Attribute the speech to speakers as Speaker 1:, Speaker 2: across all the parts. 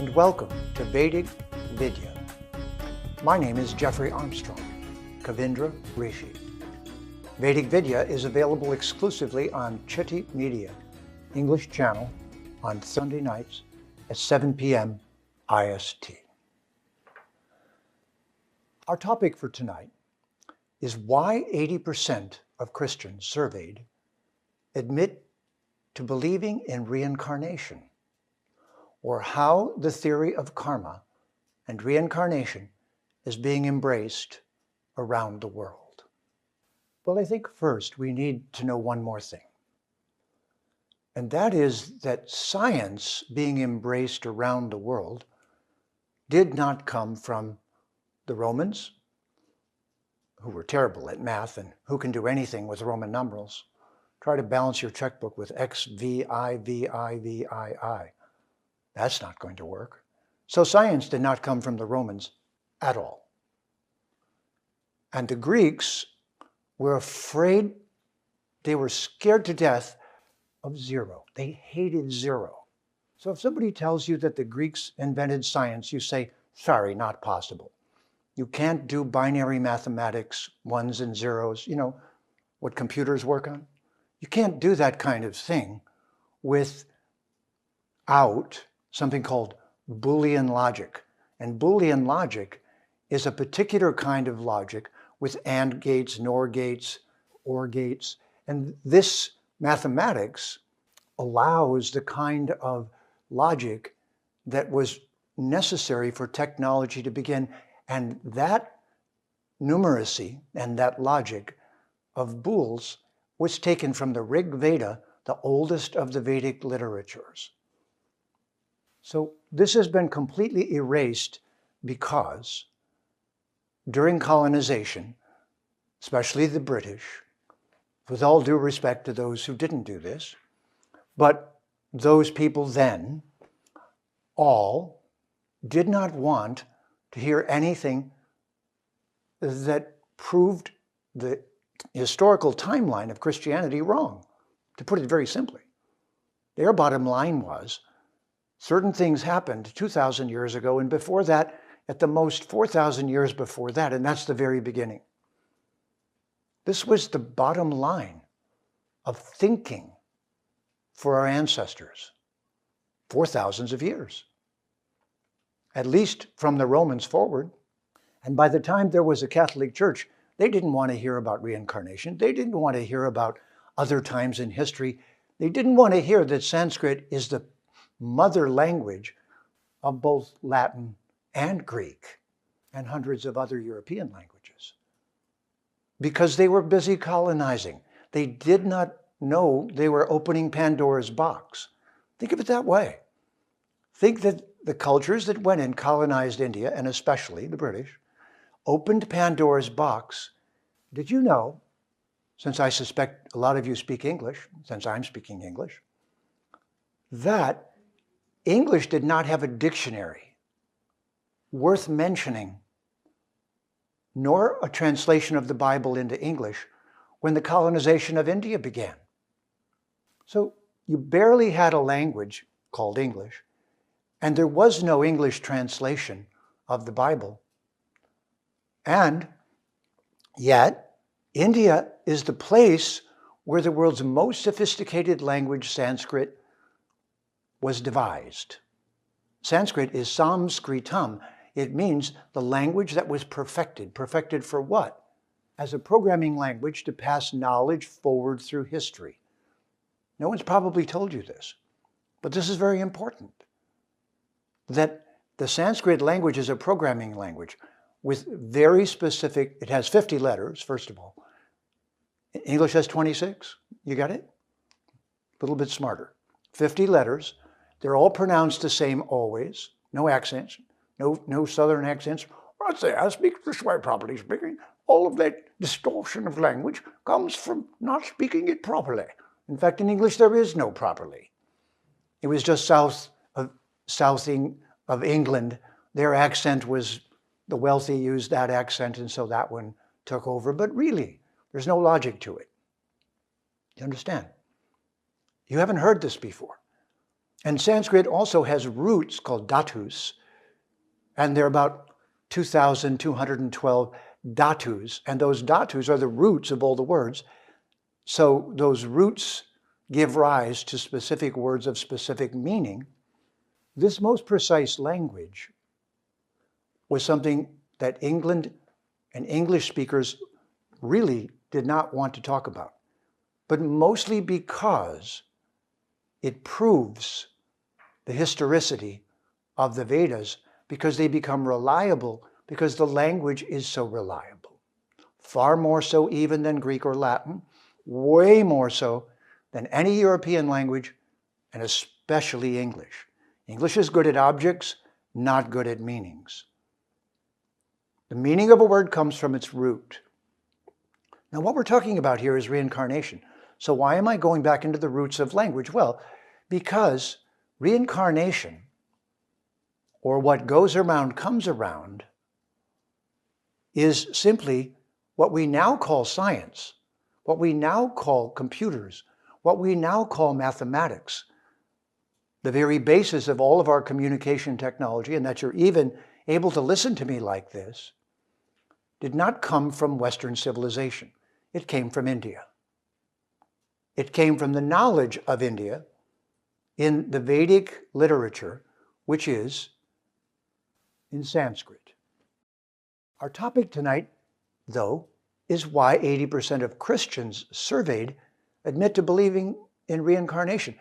Speaker 1: and welcome to Vedic Vidya. My name is Jeffrey Armstrong, Kavindra Rishi. Vedic Vidya is available exclusively on Citti Media, English channel, on Sunday nights at 7 p.m. IST. Our topic for tonight is why 80% of Christians surveyed admit to believing in reincarnation, or how the theory of karma and reincarnation is being embraced around the world. Well, I think first we need to know one more thing, and that is that science being embraced around the world did not come from the Romans, who were terrible at math and who can do anything with Roman numerals. Try to balance your checkbook with X, V, I, V, I, V, I, I. That's not going to work. So science did not come from the Romans at all. And the Greeks were afraid, they were scared to death of zero. They hated zero. So if somebody tells you that the Greeks invented science, you say, sorry, not possible. You can't do binary mathematics, ones and zeros, you know, what computers work on. You can't do that kind of thing without something called Boolean logic. And Boolean logic is a particular kind of logic with AND gates, NOR gates, OR gates. And this mathematics allows the kind of logic that was necessary for technology to begin. And that numeracy and that logic of Boole's was taken from the Rig Veda, the oldest of the Vedic literatures. So this has been completely erased because during colonization, especially the British, with all due respect to those who didn't do this, but those people then all did not want to hear anything that proved the historical timeline of Christianity wrong, to put it very simply. Their bottom line was, certain things happened 2,000 years ago, and before that, at the most 4,000 years before that, and that's the very beginning. This was the bottom line of thinking for our ancestors for thousands of years, at least from the Romans forward. And by the time there was a Catholic Church, they didn't want to hear about reincarnation. They didn't want to hear about other times in history. They didn't want to hear that Sanskrit is the mother language of both Latin and Greek and hundreds of other European languages, because they were busy colonizing. They did not know they were opening Pandora's box. Think of it that way. Think that the cultures that went and colonized India, and especially the British, opened Pandora's box. Did you know, since I suspect a lot of you speak English, since I'm speaking English, that English did not have a dictionary worth mentioning, nor a translation of the Bible into English when the colonization of India began. So you barely had a language called English, and there was no English translation of the Bible. And yet, India is the place where the world's most sophisticated language, Sanskrit, was devised. Sanskrit is Samskritam. It means the language that was perfected. Perfected for what? As a programming language to pass knowledge forward through history. No one's probably told you this, but this is very important. That the Sanskrit language is a programming language with very specific, it has 50 letters, first of all. English has 26. You got it? A little bit smarter. 50 letters. They're all pronounced the same always. No accents, no southern accents. I say, I speak this way properly speaking. All of that distortion of language comes from not speaking it properly. In fact, in English, there is no properly. It was just south of England. Their accent was, the wealthy used that accent, and so that one took over. But really, there's no logic to it. You understand? You haven't heard this before. And Sanskrit also has roots called dhatus, and there are about 2,212 dhatus, and those dhatus are the roots of all the words. So those roots give rise to specific words of specific meaning. This most precise language was something that England and English speakers really did not want to talk about, but mostly because it proves the historicity of the Vedas, because they become reliable because the language is so reliable. Far more so even than Greek or Latin, way more so than any European language, and especially English. English is good at objects, not good at meanings. The meaning of a word comes from its root. Now, what we're talking about here is reincarnation. So why am I going back into the roots of language? Well, because reincarnation, or what goes around comes around, is simply what we now call science, what we now call computers, what we now call mathematics, the very basis of all of our communication technology, and that you're even able to listen to me like this, did not come from Western civilization. It came from India. It came from the knowledge of India in the Vedic literature, which is in Sanskrit. Our topic tonight, though, is why 80% of Christians surveyed admit to believing in reincarnation.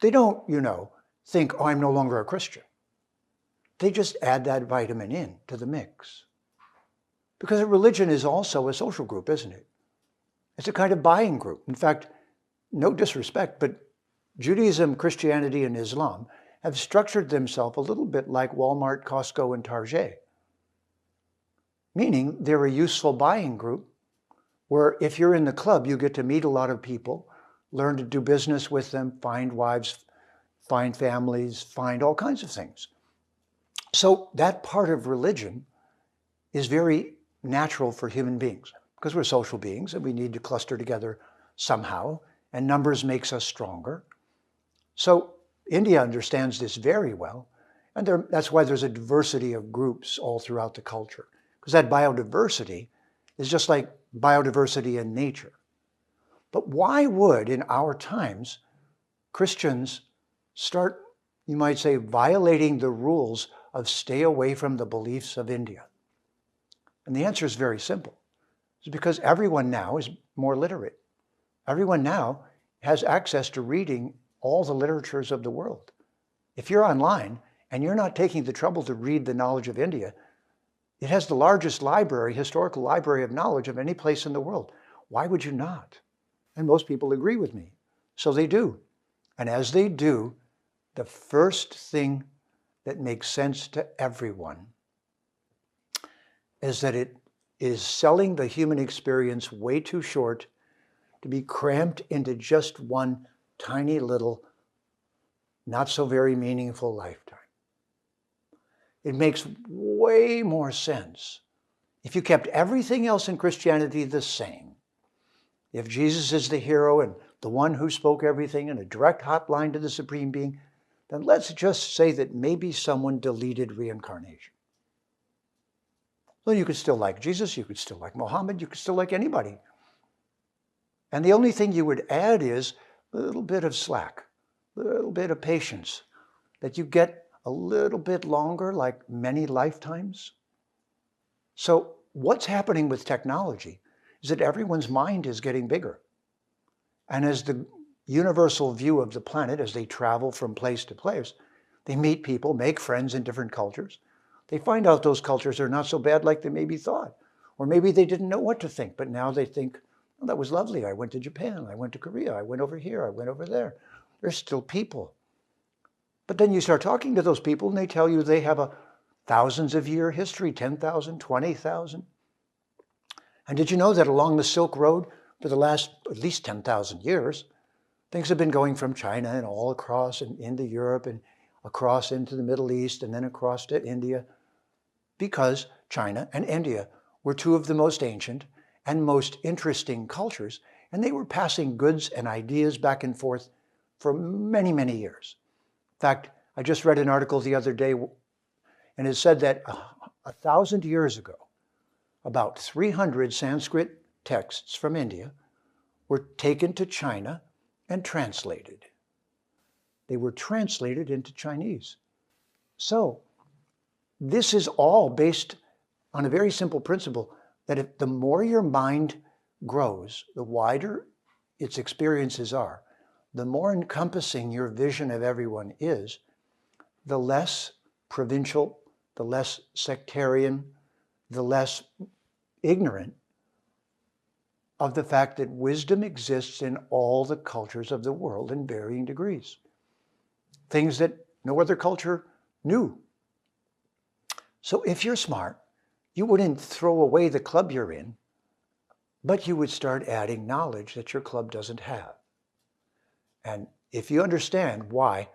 Speaker 1: They don't, think, oh, I'm no longer a Christian. They just add that vitamin in to the mix. Because a religion is also a social group, isn't it? It's a kind of buying group. In fact, no disrespect, but Judaism, Christianity, and Islam have structured themselves a little bit like Walmart, Costco, and Target. Meaning they're a useful buying group where if you're in the club, you get to meet a lot of people, learn to do business with them, find wives, find families, find all kinds of things. So that part of religion is very natural for human beings because we're social beings and we need to cluster together somehow, and numbers makes us stronger. So India understands this very well, and that's why there's a diversity of groups all throughout the culture, because that biodiversity is just like biodiversity in nature. But why would, in our times, Christians start, you might say, violating the rules of stay away from the beliefs of India? And the answer is very simple. It's because everyone now is more literate. Everyone now has access to reading all the literatures of the world. If you're online and you're not taking the trouble to read the knowledge of India, it has the largest library, historical library of knowledge of any place in the world. Why would you not? And most people agree with me. So they do. And as they do, the first thing that makes sense to everyone is that it is selling the human experience way too short to be cramped into just one tiny little, not so very meaningful lifetime. It makes way more sense if you kept everything else in Christianity the same. If Jesus is the hero and the one who spoke everything and a direct hotline to the Supreme Being, then let's just say that maybe someone deleted reincarnation. Well, you could still like Jesus, you could still like Muhammad, you could still like anybody. And the only thing you would add is a little bit of slack, a little bit of patience, that you get a little bit longer, like many lifetimes. So what's happening with technology is that everyone's mind is getting bigger. And as the universal view of the planet, as they travel from place to place, they meet people, make friends in different cultures. They find out those cultures are not so bad like they maybe thought. Or maybe they didn't know what to think, but now they think, oh, that was lovely. I went to Japan, I went to Korea, I went over here, I went over there. They're still people. But then you start talking to those people and they tell you they have a thousands of year history, 10,000, 20,000. And did you know that along the Silk Road for the last at least 10,000 years, things have been going from China and all across and into Europe and across into the Middle East and then across to India, because China and India were two of the most ancient and most interesting cultures, and they were passing goods and ideas back and forth for many, many years. fact, I just read an article the other day, and it said that 1,000 years ago, about 300 Sanskrit texts from India were taken to China and translated. They were translated into Chinese. So this is all based on a very simple principle that if the more your mind grows, the wider its experiences are, the more encompassing your vision of everyone is, the less provincial, the less sectarian, the less ignorant of the fact that wisdom exists in all the cultures of the world in varying degrees. Things that no other culture knew. So if you're smart, you wouldn't throw away the club you're in, but you would start adding knowledge that your club doesn't have. And if you understand why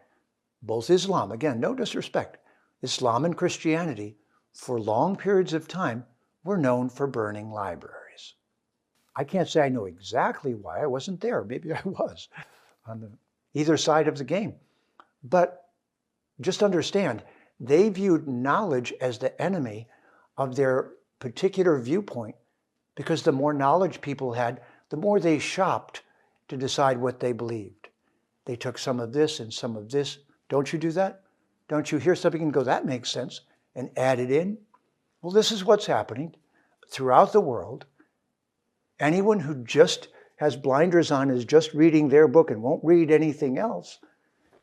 Speaker 1: both Islam, again, no disrespect, Islam and Christianity, for long periods of time, were known for burning libraries. I can't say I know exactly why. I wasn't there. Maybe I was on either side of the game. But just understand, they viewed knowledge as the enemy of their particular viewpoint, because the more knowledge people had, the more they shopped to decide what they believed. They took some of this and some of this. Don't you do that? Don't you hear something and go, that makes sense, and add it in? Well, this is what's happening throughout the world. Anyone who just has blinders on, is just reading their book and won't read anything else,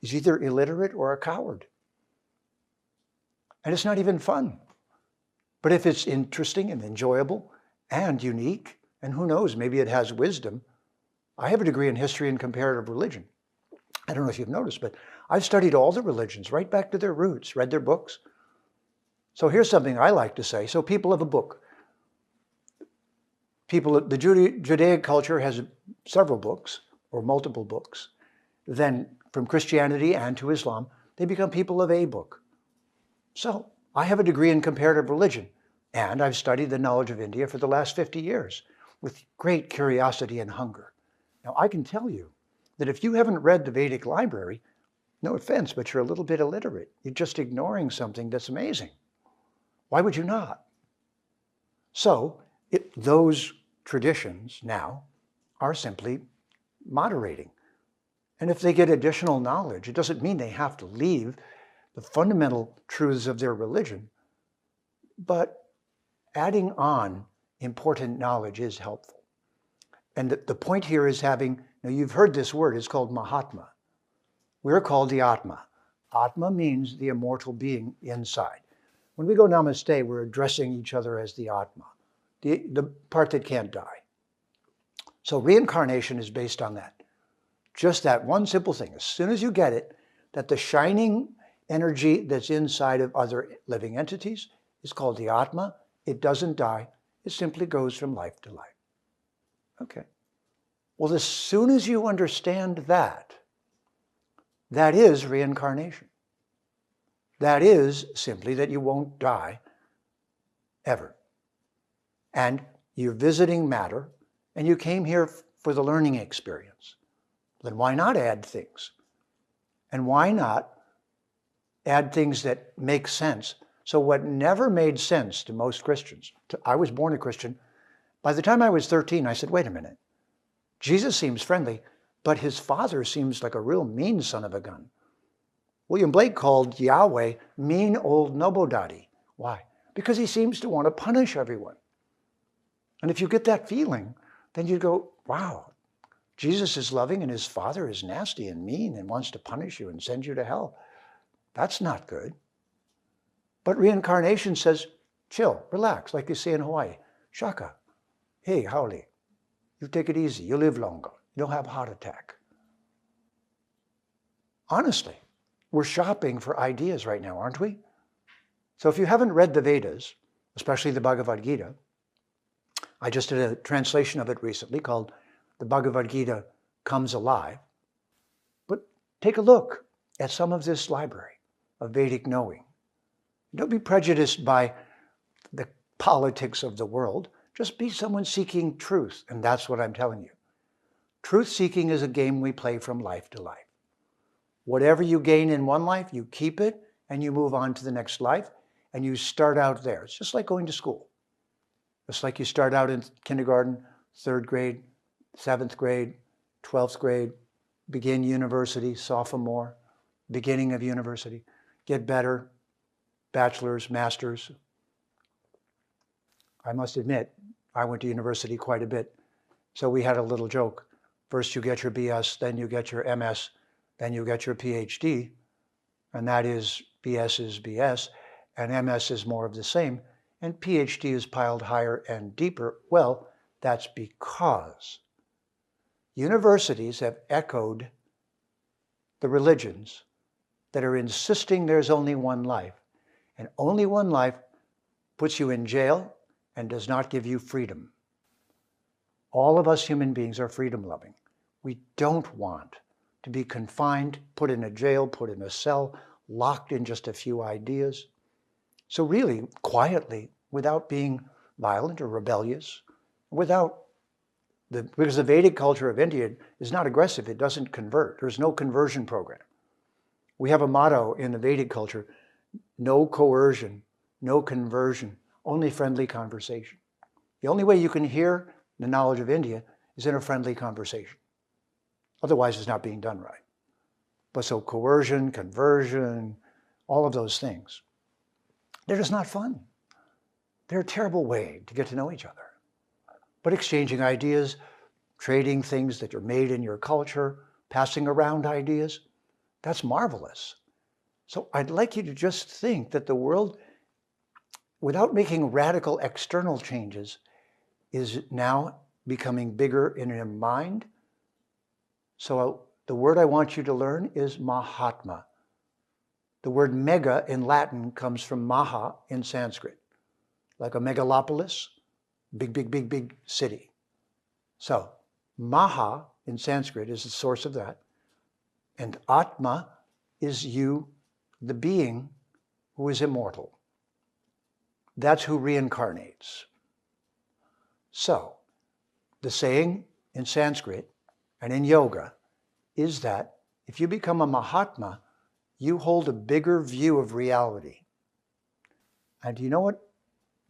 Speaker 1: is either illiterate or a coward. And it's not even fun. But if it's interesting and enjoyable and unique, and who knows, maybe it has wisdom. I have a degree in history and comparative religion. I don't know if you've noticed, but I've studied all the religions right back to their roots, read their books. So here's something I like to say. So people have a book. The Judaic culture has several books or multiple books. Then from Christianity and to Islam, they become people of a book. So I have a degree in comparative religion, and I've studied the knowledge of India for the last 50 years with great curiosity and hunger. Now I can tell you that if you haven't read the Vedic library, no offense, but you're a little bit illiterate. You're just ignoring something that's amazing. Why would you not? So those traditions now are simply moderating. And if they get additional knowledge, it doesn't mean they have to leave the fundamental truths of their religion, but adding on important knowledge is helpful. And the point here is having, now you've heard this word, it's called Mahatma. We're called the Atma. Atma means the immortal being inside. When we go namaste, we're addressing each other as the Atma, the part that can't die. So reincarnation is based on that. Just that one simple thing. As soon as you get it, that the shining energy that's inside of other living entities is called the Atma. It doesn't die. It simply goes from life to life. Okay. Well, as soon as you understand that, that is reincarnation. That is simply that you won't die ever. And you're visiting matter, and you came here for the learning experience. Then why not add things? And why not add things that make sense? So what never made sense to most Christians, I was born a Christian. By the time I was 13, I said, wait a minute. Jesus seems friendly, but his father seems like a real mean son of a gun. William Blake called Yahweh mean old nobodaddy. Why? Because he seems to want to punish everyone. And if you get that feeling, then you go, wow, Jesus is loving and his father is nasty and mean and wants to punish you and send you to hell. That's not good. But reincarnation says, chill, relax, like you say in Hawaii. Shaka, hey, haole, you take it easy, you live longer, you don't have a heart attack. Honestly, we're shopping for ideas right now, aren't we? So if you haven't read the Vedas, especially the Bhagavad Gita, I just did a translation of it recently called The Bhagavad Gita Comes Alive. But take a look at some of this library of Vedic knowing. Don't be prejudiced by the politics of the world. Just be someone seeking truth, and that's what I'm telling you. Truth-seeking is a game we play from life to life. Whatever you gain in one life, you keep it and you move on to the next life and you start out there. It's just like going to school. It's like you start out in kindergarten, 3rd grade, 7th grade, 12th grade, begin university, sophomore, beginning of university, get better, bachelor's, master's. I must admit, I went to university quite a bit. So we had a little joke. First you get your BS, then you get your MS, then you get your PhD. And that is, BS is BS, and MS is more of the same. And PhD is piled higher and deeper. Well, that's because universities have echoed the religions that are insisting there's only one life. And only one life puts you in jail and does not give you freedom. All of us human beings are freedom-loving. We don't want to be confined, put in a jail, put in a cell, locked in just a few ideas. So really, quietly, without being violent or rebellious, because the Vedic culture of India is not aggressive, it doesn't convert. There's no conversion program. We have a motto in the Vedic culture, no coercion, no conversion, only friendly conversation. The only way you can hear the knowledge of India is in a friendly conversation. Otherwise, it's not being done right. But so coercion, conversion, all of those things, they're just not fun. They're a terrible way to get to know each other. But exchanging ideas, trading things that are made in your culture, passing around ideas, that's marvelous. So I'd like you to just think that the world, without making radical external changes, is now becoming bigger in your mind. So the word I want you to learn is Mahatma. The word mega in Latin comes from Maha in Sanskrit, like a megalopolis, big city. So Maha in Sanskrit is the source of that. And Atma is you, the being who is immortal. That's who reincarnates. So the saying in Sanskrit and in yoga is that if you become a Mahatma, you hold a bigger view of reality. And do you know what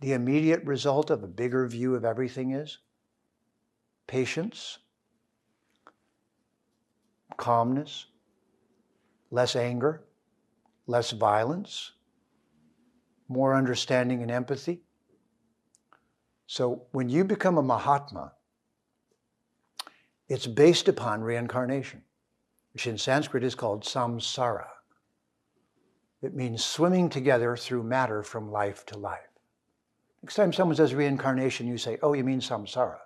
Speaker 1: the immediate result of a bigger view of everything is? Patience, calmness, less anger, less violence, more understanding and empathy. So when you become a Mahatma, it's based upon reincarnation, which in Sanskrit is called samsara. It means swimming together through matter from life to life. Next time someone says reincarnation, you say, oh, you mean samsara.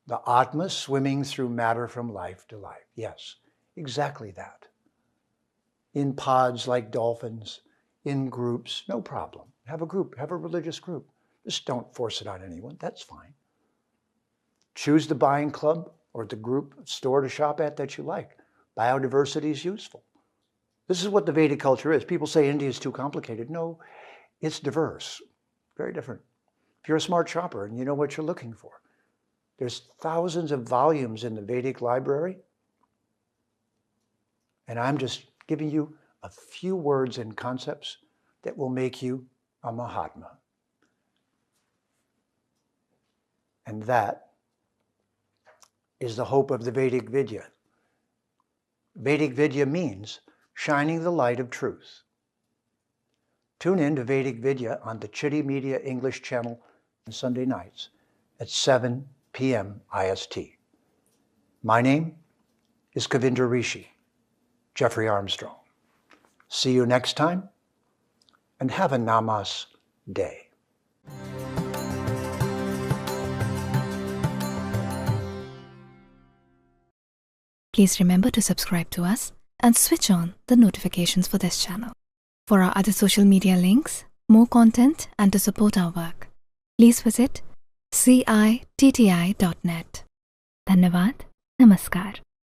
Speaker 1: The Atma swimming through matter from life to life. Yes, exactly that. In pods like dolphins, in groups, no problem. Have a group, have a religious group. Just don't force it on anyone, that's fine. Choose the buying club or the group store to shop at that you like. Biodiversity is useful. This is what the Vedic culture is. People say India is too complicated. No, it's diverse, very different. If you're a smart shopper and you know what you're looking for, there's thousands of volumes in the Vedic library, and I'm just giving you a few words and concepts that will make you a Mahatma. And that is the hope of the Vedic Vidya. Vedic Vidya means shining the light of truth. Tune in to Vedic Vidya on the Citti Media English channel on Sunday nights at 7 p.m. IST. My name is Kavindra Rishi, Jeffrey Armstrong. See you next time, and have a Namas day.
Speaker 2: Please remember to subscribe to us and switch on the notifications for this channel. For our other social media links, more content, and to support our work, please visit citti.net. Dhanyavad. Namaskar.